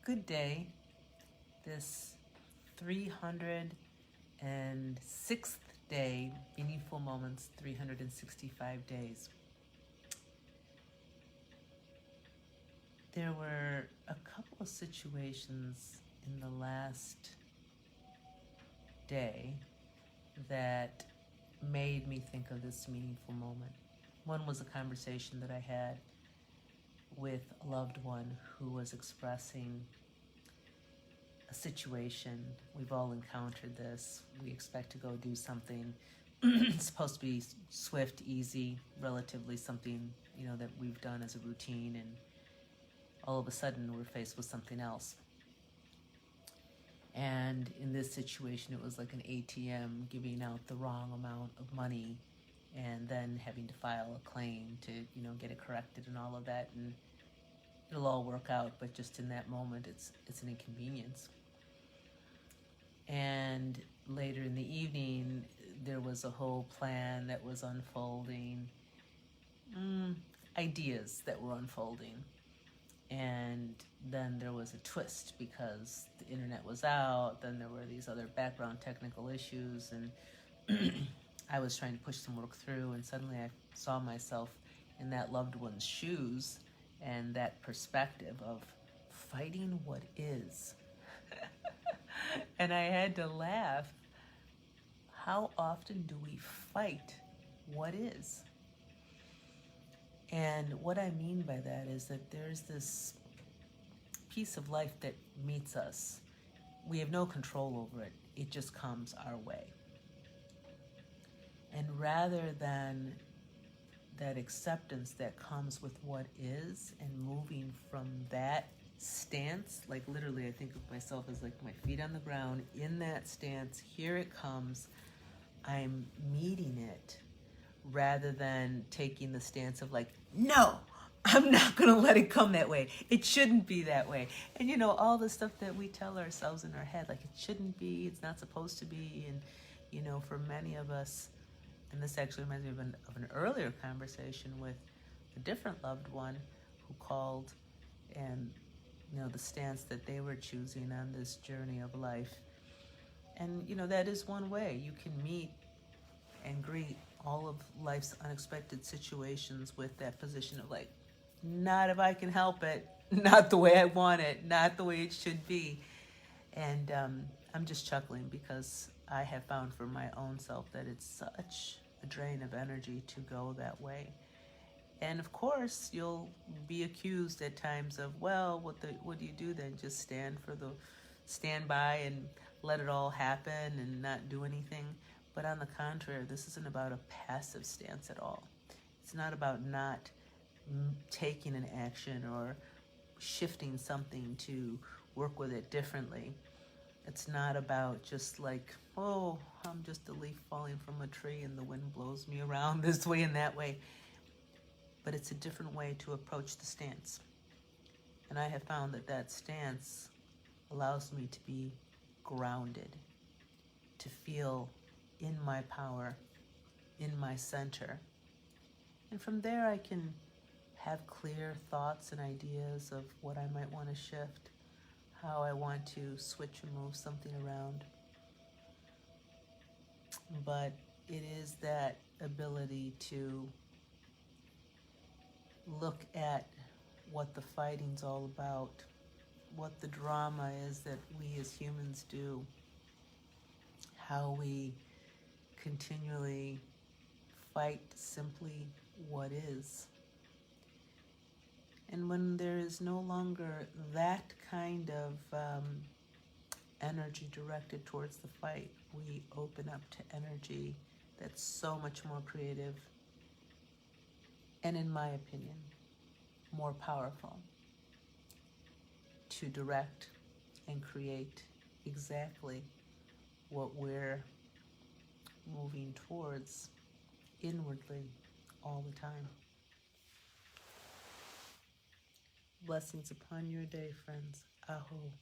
good day, this 306th day, Meaningful Moments, 365 days. There were a couple of situations in the last day that made me think of this meaningful moment. One was a conversation that I had with a loved one who was expressing a situation. We've all encountered this. We expect to go do something. It's supposed to be swift, easy, relatively something, that we've done as a routine, and all of a sudden we're faced with something else. And in this situation, it was like an ATM giving out the wrong amount of money and then having to file a claim to, get it corrected and all of that. And it'll all work out, but just in that moment, it's an inconvenience. And later in the evening, there was a whole plan that was unfolding, ideas that were unfolding. And then there was a twist because the internet was out. Then there were these other background technical issues, and I was trying to push some work through, and suddenly I saw myself in that loved one's shoes and that perspective of fighting what is. And I had to laugh. How often do we fight what is? And what I mean by that is that there's this piece of life that meets us. We have no control over it. It just comes our way. And rather than that acceptance that comes with what is and moving from that stance, like literally I think of myself as like my feet on the ground, in that stance, here it comes, I'm meeting it, rather than taking the stance of like, no, I'm not going to let it come that way. It shouldn't be that way. And all the stuff that we tell ourselves in our head, like it shouldn't be, it's not supposed to be. And, for many of us, and this actually reminds me of an earlier conversation with a different loved one who called, and, the stance that they were choosing on this journey of life. And, that is one way you can meet and greet all of life's unexpected situations with that position of like, not if I can help it, not the way I want it, not the way it should be. And I'm just chuckling because I have found for my own self that it's such a drain of energy to go that way. And of course, you'll be accused at times of, well, what do you do then? Just stand by and let it all happen and not do anything? But on the contrary, this isn't about a passive stance at all. It's not about not taking an action or shifting something to work with it differently. It's not about just like, oh, I'm just a leaf falling from a tree and the wind blows me around this way and that way. But it's a different way to approach the stance. And I have found that stance allows me to be grounded, to feel in my power, in my center. And from there I can have clear thoughts and ideas of what I might want to shift, how I want to switch and move something around. But it is that ability to look at what the fighting's all about, what the drama is that we as humans do, how we continually fight simply what is. And when there is no longer that kind of energy directed towards the fight, we open up to energy that's so much more creative and, in my opinion, more powerful to direct and create exactly what we're moving towards inwardly all the time. Blessings upon your day, friends. Aho.